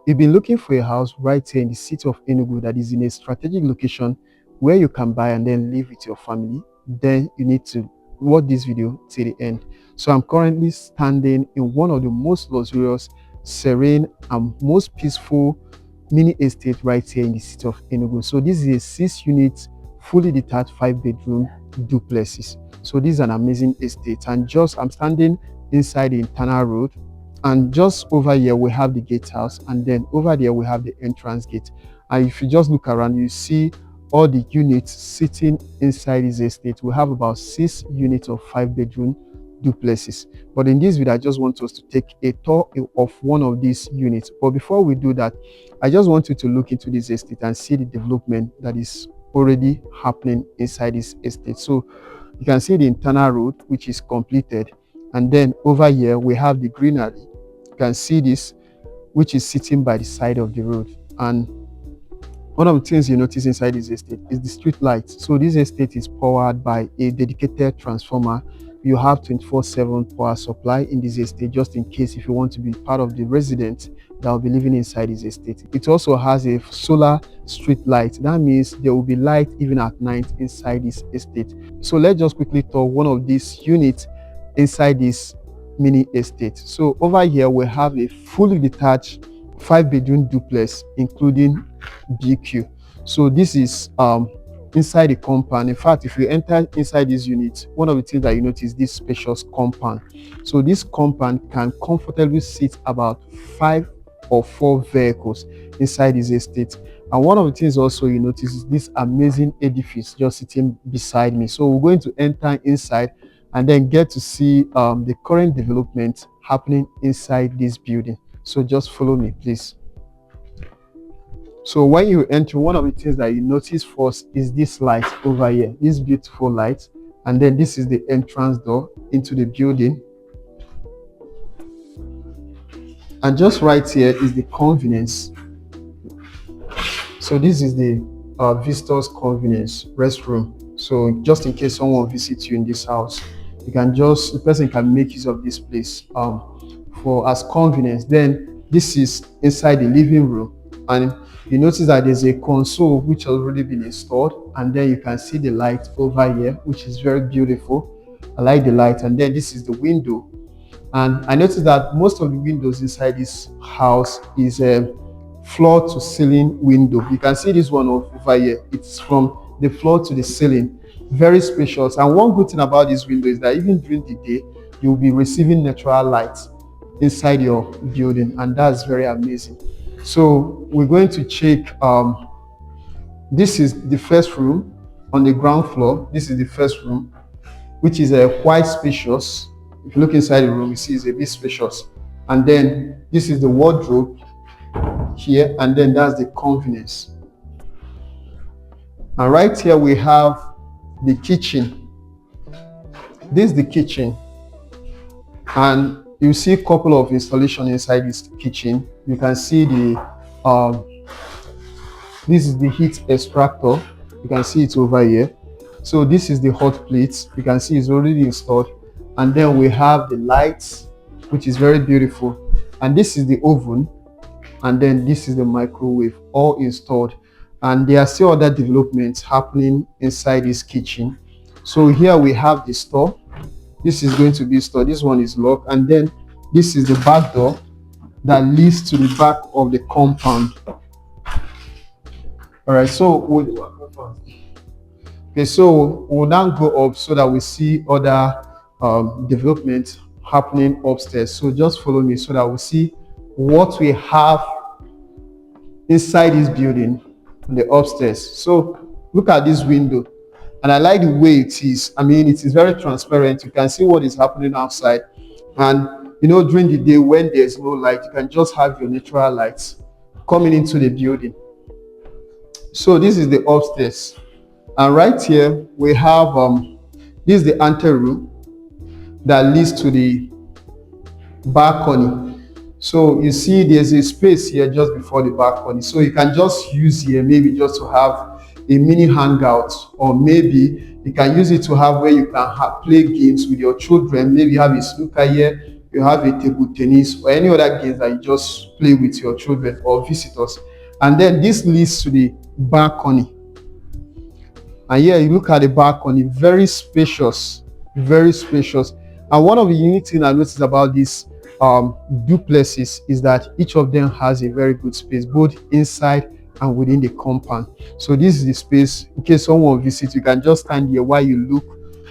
You've been looking for a house right here in the city of Enugu that is in a strategic location where you can buy and then live with your family. Then you need to watch this video till the end. So I'm currently standing in one of the most luxurious, serene, and most peaceful mini estate right here in the city of Enugu. So this is a 6-unit, fully detached 5-bedroom duplexes. So this is an amazing estate, and I'm standing inside the internal road, and just over here we have the gatehouse, and then over there we have the entrance gate. And if you just look around, you see all the units sitting inside this estate. We have about 6 units of 5-bedroom duplexes. But in this video, I just want us to take a tour of one of these units. But before we do that, I just want you to look into this estate and see the development that is already happening inside this estate. So you can see the internal road, which is completed, and then over here we have the greenery. You can see this, which is sitting by the side of the road. And one of the things you notice inside this estate is the street lights. So this estate is powered by a dedicated transformer. You have 24/7 power supply in this estate, just in case if you want to be part of the residents that will be living inside this estate. It also has a solar street light. That means there will be light even at night inside this estate. So let's just quickly talk one of these units inside this mini estate. So over here we have a fully detached 5-bedroom duplex, including BQ. So this is inside the compound. In fact, if you enter inside this unit, one of the things that you notice is this spacious compound. So this compound can comfortably sit about 5 or 4 vehicles inside this estate. And one of the things also you notice is this amazing edifice just sitting beside me. So we're going to enter inside and then get to see the current development happening inside this building. So just follow me, please. So when you enter, one of the things that you notice first is this light over here, this beautiful light. And then this is the entrance door into the building. And just right here is the convenience. So this is the visitor's convenience restroom. So just in case someone visits you in this house, the person can make use of this place for as convenience. Then this is inside the living room, and you notice that there's a console which has already been installed, and then you can see the light over here, which is very beautiful. I like the light. And then this is the window, and I noticed that most of the windows inside this house is a floor to ceiling window. You can see this one over here, it's from the floor to the ceiling, very spacious. And one good thing about this window is that even during the day you'll be receiving natural light inside your building, and that's very amazing. So we're going to check. This is the first room on the ground floor. This is the first room, which is quite spacious. If you look inside the room, you see it's a bit spacious. And then this is the wardrobe here, and then that's the convenience. And right here we have the kitchen. This is the kitchen, and you see a couple of installations inside this kitchen. You can see this is the heat extractor. You can see it over here. So this is the hot plate. You can see it's already installed. And then we have the lights, which is very beautiful. And this is the oven. And then this is the microwave, all installed. And there are still other developments happening inside this kitchen. So here we have the store. This is going to be store. This one is locked. And then this is the back door that leads to the back of the compound. All right, so we'll now go up so that we see other development happening upstairs. So just follow me so that we see what we have inside this building on the upstairs. So look at this window, and I like the way it is. I mean, it is very transparent. You can see what is happening outside. And you know, during the day when there's no light, you can just have your natural lights coming into the building. So this is the upstairs, and right here we have this is the ante room that leads to the balcony. So you see there's a space here just before the balcony, so you can just use here maybe just to have a mini hangout, or maybe you can use it to have where you can play games with your children. Maybe you have a snooker here, you have a table tennis or any other games that you just play with your children or visitors. And then this leads to the balcony. And here you look at the balcony, very spacious, very spacious. And one of the unique things I noticed about these duplexes is that each of them has a very good space, both inside and within the compound. So this is the space in case someone visits, you can just stand here while you look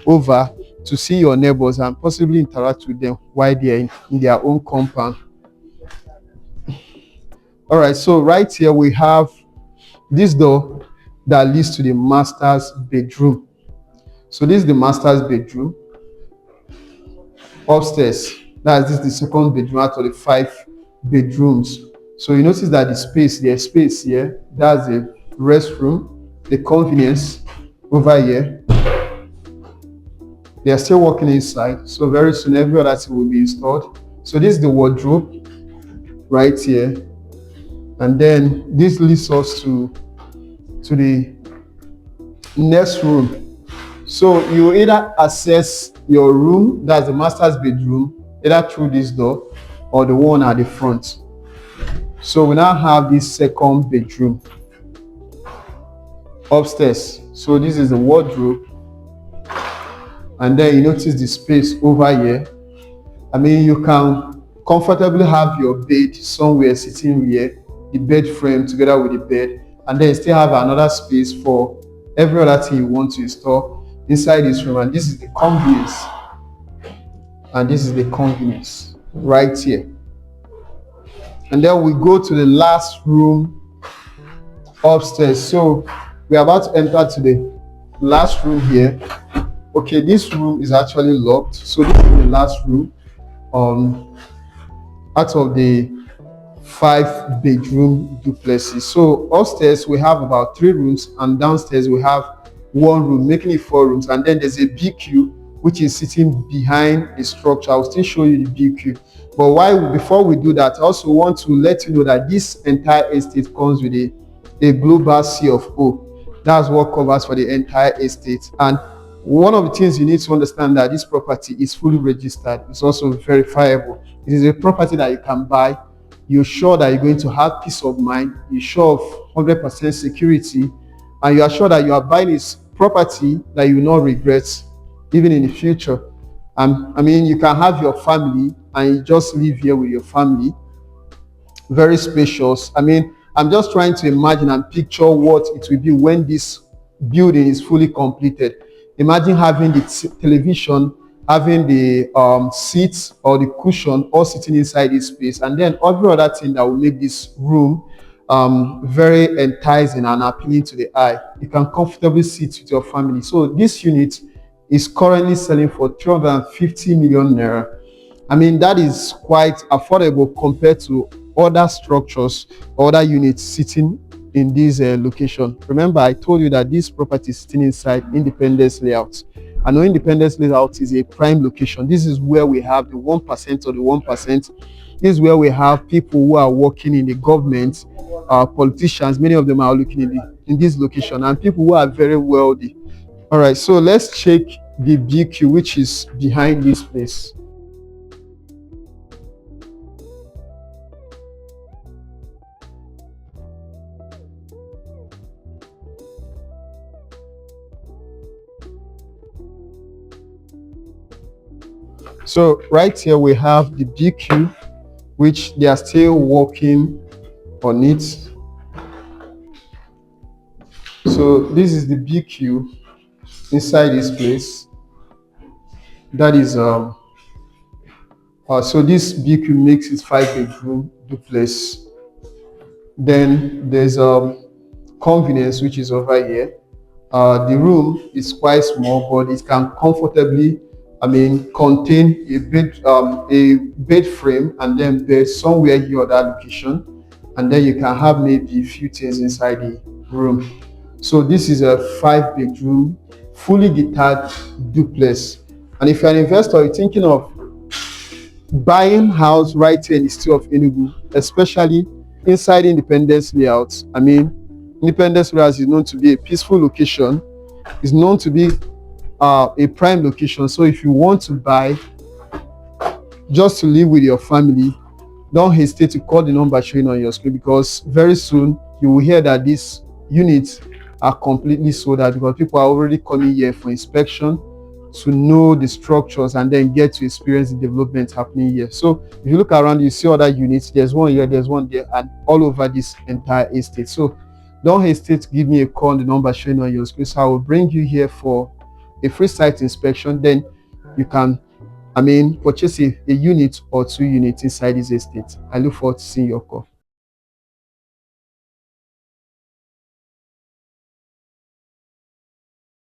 over to see your neighbors and possibly interact with them while they're in their own compound. All right, so right here we have this door that leads to the master's bedroom. So this is the master's bedroom. Upstairs, this is the second bedroom out of the 5 bedrooms. So you notice that there's space here. That's the restroom, the convenience over here. They are still working inside, so very soon every other thing will be installed. So this is the wardrobe right here, and then this leads us to the next room. So you either access your room, that's the master's bedroom, either through this door or the one at the front. So we now have this second bedroom upstairs. So this is the wardrobe, and then you notice the space over here. I mean, you can comfortably have your bed somewhere sitting here, the bed frame together with the bed, and then you still have another space for every other thing you want to install inside this room. And this is the convenience, and this is the convenience right here. And then we go to the last room upstairs. So we're about to enter to the last room here. Okay, this room is actually locked, so this is the last room out of the 5 bedroom duplexes. So upstairs we have about 3 rooms, and downstairs we have 1 room, making it 4 rooms. And then there's a BQ which is sitting behind the structure. I'll still show you the BQ, but before we do that, I also want to let you know that this entire estate comes with a global CFO. That's what covers for the entire estate. And one of the things you need to understand that this property is fully registered. It's also verifiable. It is a property that you can buy. You're sure that you're going to have peace of mind. You're sure of 100% security, and you are sure that you are buying this property that you will not regret even in the future. I mean, you can have your family and you just live here with your family. Very spacious. I mean, I'm just trying to imagine and picture what it will be when this building is fully completed. Imagine having the television, having the seats or the cushion all sitting inside this space, and then every other thing that will make this room very enticing and appealing to the eye. You can comfortably sit with your family. So this unit is currently selling for 350 million naira. I mean, that is quite affordable compared to other structures, other units sitting in this location. Remember, I told you that this property is sitting inside Independence Layout. I know Independence Layout is a prime location. This is where we have the 1% of the 1%. This is where we have people who are working in the government, politicians. Many of them are looking in this location, and people who are very wealthy. All right, so let's check the BQ, which is behind this place. So right here we have the BQ, which they are still working on it. So this is the BQ inside this place. That is so this BQ makes it 5-bedroom duplex. Then there's convenience, which is over here. The room is quite small, but it can comfortably, I mean, contain a bed frame and then bed somewhere here or that location, and then you can have maybe a few things inside the room. So this is a 5-bedroom, fully detached duplex. And if you're an investor, you're thinking of buying house right here in the state of Enugu, especially inside Independence Layout. I mean, Independence Layout is known to be a peaceful location. It's known to be a prime location. So if you want to buy just to live with your family, don't hesitate to call the number showing on your screen, because very soon you will hear that these units are completely sold out, because people are already coming here for inspection to know the structures and then get to experience the development happening here. So if you look around, you see other units. There's one here, there's one there, and all over this entire estate. So don't hesitate to give me a call on the number showing on your screen. So I will bring you here for a free site inspection. Then you can purchase a unit or 2 units inside this estate. I look forward to seeing your call.